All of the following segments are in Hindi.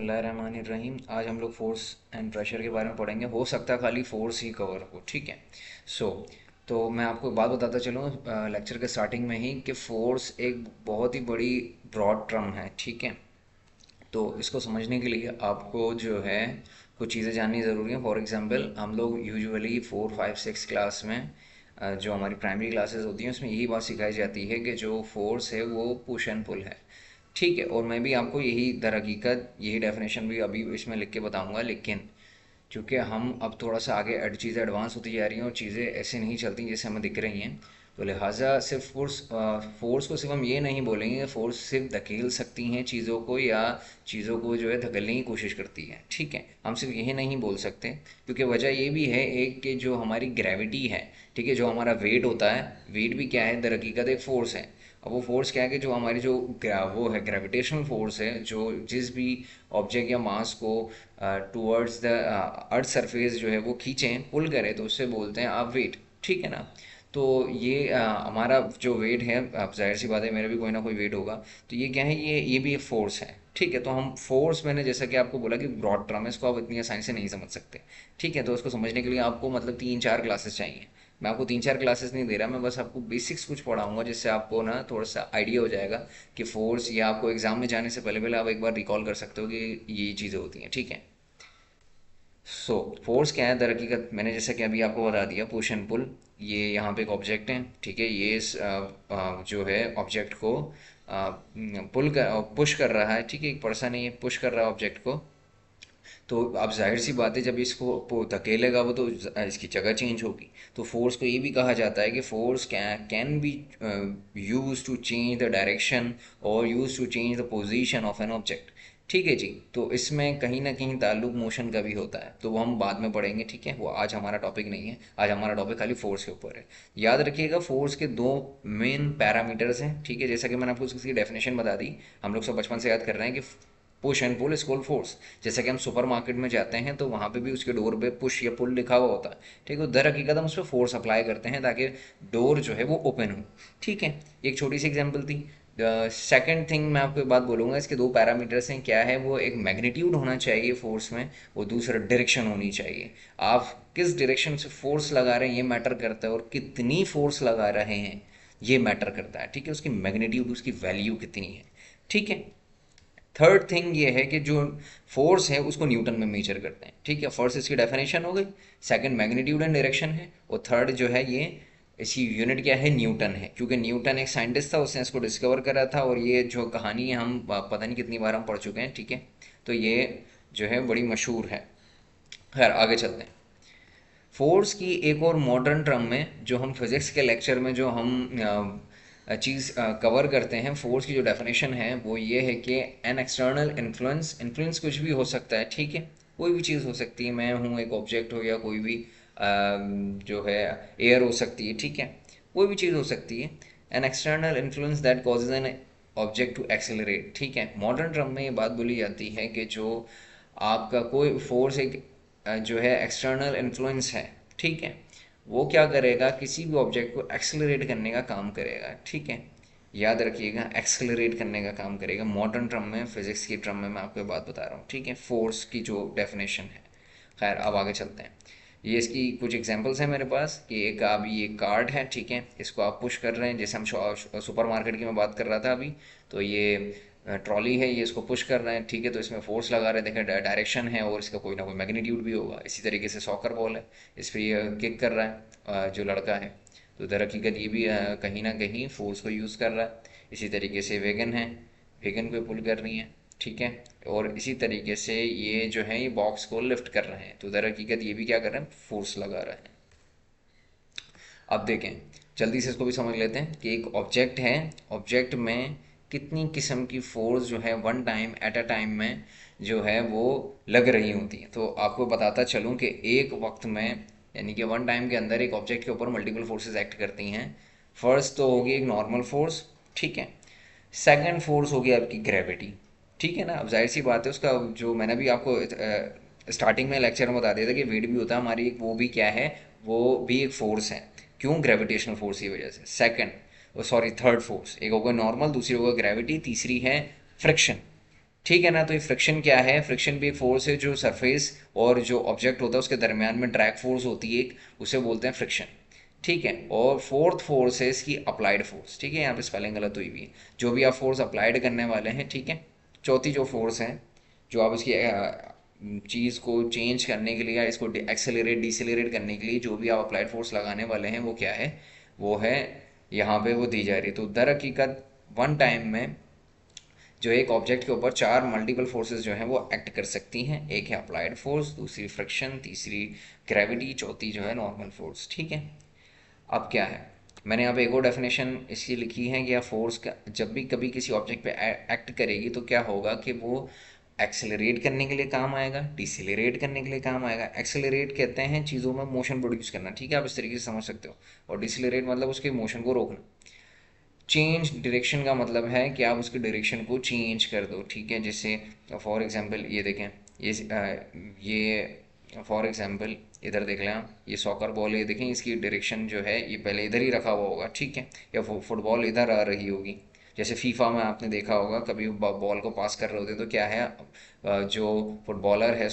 बिस्मिल्लाहिर्रहमानिर्रहीम। आज हम लोग फोर्स एंड प्रेशर के बारे में पढ़ेंगे। हो सकता है खाली फोर्स ही कवर हो, ठीक है। सो तो मैं आपको एक बात बताता चलूँ लेक्चर के स्टार्टिंग में ही कि फोर्स एक बहुत ही बड़ी ब्रॉड टर्म है, ठीक है। तो इसको समझने के लिए आपको जो है कुछ चीज़ें जाननी ज़रूरी हैं। फॉर एग्जांपल हम लोग यूजुअली 4, 5, 6 क्लास में जो हमारी प्राइमरी क्लासेस होती हैं उसमें यही बात सिखाई जाती है कि जो फोर्स है वो पुश एंड पुल है, ठीक है। और मैं भी आपको यही दर हकीकत यही डेफिनेशन भी अभी इसमें लिख के बताऊंगा, लेकिन क्योंकि हम अब थोड़ा सा आगे चीज़ें एडवांस होती जा रही हैं और चीज़ें ऐसे नहीं चलती जैसे हमें दिख रही हैं, तो लिहाजा सिर्फ फोर्स को सिर्फ हम ये नहीं बोलेंगे फोर्स सिर्फ धकेल सकती हैं चीज़ों को, या चीज़ों को जो है धकेलने की कोशिश करती है, ठीक है। हम सिर्फ यही नहीं बोल सकते, क्योंकि वजह ये भी है एक कि जो हमारी ग्रेविटी है, ठीक है, जो हमारा वेट होता है, वेट भी क्या है, दर हकीकत एक फोर्स है। अब वो फोर्स क्या है कि जो हमारी जो वो है ग्रेविटेशनल फोर्स है, जो जिस भी ऑब्जेक्ट या मास को टूवर्ड्स द अर्थ सरफेस जो है वो खींचें, पुल करें, तो उससे बोलते हैं आप वेट, ठीक है ना। तो ये हमारा जो वेट है, अब जाहिर सी बात है मेरा भी कोई ना कोई वेट होगा, तो ये क्या है, ये भी एक फोर्स है, ठीक है। तो हम फोर्स, मैंने जैसा कि आपको बोला कि ब्रॉड टर्म है, इसको आप इतनी आसानी से नहीं समझ सकते, ठीक है। तो उसको समझने के लिए आपको मतलब 3, 4 क्लासेस चाहिए। मैं आपको 3, 4 क्लासेस नहीं दे रहा, मैं बस आपको बेसिक्स कुछ पढ़ाऊंगा जिससे आपको ना थोड़ा सा आइडिया हो जाएगा कि फोर्स, या आपको एग्जाम में जाने से पहले पहले आप एक बार रिकॉल कर सकते हो कि ये चीज़ें होती हैं, ठीक है। सो फोर्स क्या है दर हकीकत, मैंने जैसा कि अभी आपको बता दिया, पुश एंड पुल। ये यहाँ पे एक ऑब्जेक्ट है, ठीक है, ये जो है ऑब्जेक्ट को पुल कर पुश कर रहा है, ठीक है, एक पर्सन है, ये पुश कर रहा है ऑब्जेक्ट को। तो अब जाहिर सी बात है जब इसको धकेलेगा वो, तो इसकी जगह चेंज होगी। तो फोर्स को ये भी कहा जाता है कि force can be use to change the direction और use to change the position of an object, ठीक है जी। तो इसमें कहीं ना कहीं ताल्लुक मोशन का भी होता है, तो वो हम बाद में पढ़ेंगे, ठीक है। वो आज हमारा टॉपिक नहीं है, आज हमारा टॉपिक खाली फोर्स के ऊपर है। याद रखिएगा फोर्स के दो मेन पैरामीटर्स हैं, ठीक है, जैसा कि मैंने आपको उसकी डेफिनेशन बता दी। हम लोग सब बचपन से याद कर रहे हैं कि push and pull is called force. जैसे कि हम सुपर मार्केट में जाते हैं तो वहाँ पे भी उसके डोर पे पुश या पुल लिखा हुआ होता है, ठीक है। दर हकीकत हम उस पर फोर्स अप्लाई करते हैं ताकि डोर जो है वो ओपन हो, ठीक है। एक छोटी सी एग्जांपल थी। सेकंड थिंग मैं आपको एक बात बोलूँगा, इसके दो पैरामीटर्स हैं, क्या है वो, एक मैग्नीट्यूड होना चाहिए फोर्स में, और दूसरा डायरेक्शन होनी चाहिए। आप किस डायरेक्शन से फोर्स लगा रहे हैं ये मैटर करता है, और कितनी फोर्स लगा रहे हैं ये मैटर करता है, ठीक है। उसकी मैग्नीट्यूड, उसकी वैल्यू कितनी है, ठीक है। थर्ड थिंग ये है कि जो फोर्स है उसको न्यूटन में मेजर करते हैं, ठीक है। फर्स्ट इसकी डेफिनेशन हो गई, सेकंड मैग्नीट्यूड एंड डायरेक्शन है, और थर्ड जो है ये इसकी यूनिट क्या है, न्यूटन है, क्योंकि न्यूटन एक साइंटिस्ट था, उसने इसको डिस्कवर करा था, और ये जो कहानी है हम पता नहीं कितनी बार हम पढ़ चुके हैं, ठीक है। तो ये जो है बड़ी मशहूर है। खैर आगे चलते हैं। फोर्स की एक और मॉडर्न टर्म में जो हम फिज़िक्स के लेक्चर में जो हम चीज़ कवर करते हैं, फोर्स की जो डेफिनेशन है वो ये है कि एन एक्सटर्नल इन्फ्लुएंस, इन्फ्लुएंस कुछ भी हो सकता है, ठीक है। कोई भी चीज़ हो सकती है, मैं हूँ, एक ऑब्जेक्ट हो, या कोई भी जो है एयर हो सकती है, ठीक है। कोई भी चीज़ हो सकती है। An external influence that causes an object to accelerate, ठीक है। मॉडर्न टर्म में ये बात बोली जाती है कि जो आपका कोई फोर्स एक जो है एक्सटर्नल इन्फ्लुएंस है, ठीक है, वो क्या करेगा, किसी भी ऑब्जेक्ट को एक्सेलरेट करने का काम करेगा, ठीक है। याद रखिएगा, एक्सेलरेट करने का काम करेगा। मॉडर्न टर्म में, फिजिक्स की टर्म में मैं आपको बात बता रहा हूँ, ठीक है, फोर्स की जो डेफिनेशन है। खैर अब आगे चलते हैं। ये इसकी कुछ एग्जांपल्स हैं मेरे पास कि एक अभी ये कार्ड है, ठीक है, इसको आप पुश कर रहे हैं, जैसे हम सुपर मार्केट की मैं बात कर रहा था अभी। तो ये ट्रॉली है, ये इसको पुश कर रहे हैं, ठीक है। तो इसमें फोर्स लगा रहे हैं, देखें डायरेक्शन है, और इसका कोई ना कोई मैग्नीट्यूड भी होगा। इसी तरीके से सॉकर बॉल है, इस पर ये किक कर रहा है जो लड़का है, तो दर हकीकत ये भी कहीं ना कहीं फोर्स को यूज़ कर रहा है। इसी तरीके से वेगन है, वेगन को पुल कर रही है, ठीक है। और इसी तरीके से ये जो है ये बॉक्स को लिफ्ट कर रहे हैं, तो दर हकीकत ये भी क्या कर रहे हैं, फोर्स लगा रहे हैं। अब देखें, जल्दी से इसको भी समझ लेते हैं कि एक ऑब्जेक्ट है, ऑब्जेक्ट में कितनी किस्म की फोर्स जो है one time at a time में जो है वो लग रही होती है। तो आपको बताता चलूँ कि एक वक्त में, यानी कि वन टाइम के अंदर एक ऑब्जेक्ट के ऊपर मल्टीपल फोर्सेस एक्ट करती हैं। फर्स्ट तो होगी एक नॉर्मल फोर्स, ठीक है। सेकंड फोर्स होगी आपकी ग्रेविटी, ठीक है ना। अब जाहिर सी बात है, उसका जो मैंने भी आपको स्टार्टिंग में लेक्चर में बता दिया था कि वेट भी होता है हमारी, वो भी क्या है, वो भी एक फोर्स है। क्यों, ग्रेविटेशनल फोर्स की वजह से। सेकंड, सॉरी, थर्ड फोर्स, एक होगा नॉर्मल, दूसरी होगा ग्रेविटी, तीसरी है फ्रिक्शन, ठीक है ना। तो ये फ्रिक्शन क्या है, फ्रिक्शन भी एक फोर्स है जो सरफेस और जो ऑब्जेक्ट होता है उसके दरमियान में ड्रैग फोर्स होती है एक, उसे बोलते हैं फ्रिक्शन। ठीक है। और फोर्थ फोर्स है इसकी अप्लाइड फोर्स। ठीक है, यहाँ पे स्पेलिंग गलत हुई भी है, जो भी आप फोर्स अप्लाइड करने वाले हैं। ठीक है। चौथी जो फोर्स है, जो आप इसकी चीज़ को चेंज करने के लिए या इसको एक्सेलरेट डिसेलरेट करने के लिए जो भी आप अप्लाइड फोर्स लगाने वाले हैं, वो क्या है, वो है यहाँ पे वो दी जा रही है। तो दर हकीकत वन टाइम में जो एक ऑब्जेक्ट के ऊपर चार मल्टीपल फोर्सेस जो हैं वो एक्ट कर सकती हैं। एक है अप्लाइड फोर्स, दूसरी फ्रिक्शन, तीसरी ग्रेविटी, चौथी जो है नॉर्मल फोर्स। ठीक है। अब क्या है, मैंने यहाँ पे एक और डेफिनेशन इसकी लिखी है कि फोर्स का जब भी कभी किसी ऑब्जेक्ट पे एक्ट करेगी तो क्या होगा कि वो एक्सेलरेट करने के लिए काम आएगा, डिसेलरेट करने के लिए काम आएगा। एक्सेलरेट कहते हैं चीज़ों में मोशन प्रोड्यूस करना, ठीक है, आप इस तरीके से समझ सकते हो। और डिसेलरेट मतलब उसके मोशन को रोकना। चेंज डायरेक्शन का मतलब है कि आप उसकी डायरेक्शन को चेंज कर दो। ठीक है, जैसे फॉर एग्जांपल ये देखें, ये फॉर एग्जांपल इधर देख लें आप, ये सॉकर बॉल है, ये देखें इसकी डायरेक्शन जो है ये पहले इधर ही रखा हुआ होगा। ठीक है, या फुटबॉल इधर आ रही होगी। जैसे फीफा में आपने देखा होगा कभी बॉल को पास कर रहे होते हैं तो क्या है, जो फुटबॉलर है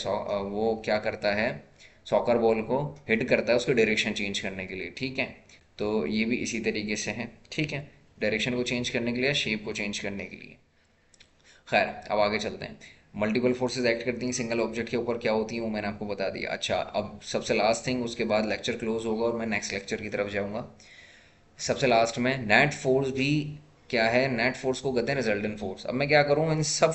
वो क्या करता है, सॉकर बॉल को हिट करता है उसकी डायरेक्शन चेंज करने के लिए। ठीक है, तो ये भी इसी तरीके से है। ठीक है, डायरेक्शन को चेंज करने के लिए, शेप को चेंज करने के लिए। खैर, अब आगे चलते हैं। मल्टीपल फोर्सेस एक्ट करती हैं सिंगल ऑब्जेक्ट के ऊपर, क्या होती हैं वो मैंने आपको बता दिया। अच्छा, अब सबसे लास्ट थिंग, उसके बाद लेक्चर क्लोज होगा और मैं नेक्स्ट लेक्चर की तरफ जाऊंगा। सबसे लास्ट में नेट फोर्स भी क्या है, नेट फोर्स को कहते हैं रिजल्टेंट फोर्स। अब मैं क्या करूँ, इन सब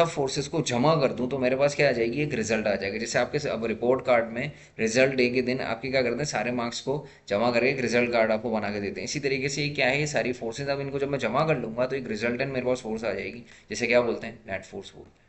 फोर्सेस को जमा कर दूं तो मेरे पास क्या आ जाएगी, एक रिजल्ट आ जाएगा। जैसे आपके अब रिपोर्ट कार्ड में रिजल्ट डे के दिन आपके क्या करते हैं, सारे मार्क्स को जमा करके एक रिजल्ट कार्ड आपको बना के देते हैं। इसी तरीके से ये क्या है, ये सारी फोर्सेज, अब इनको जब मैं जमा कर लूंगा तो एक रिजल्टेंट मेरे पास फोर्स आ जाएगी, जैसे क्या बोलते हैं, नेट फोर्स बोलते हैं।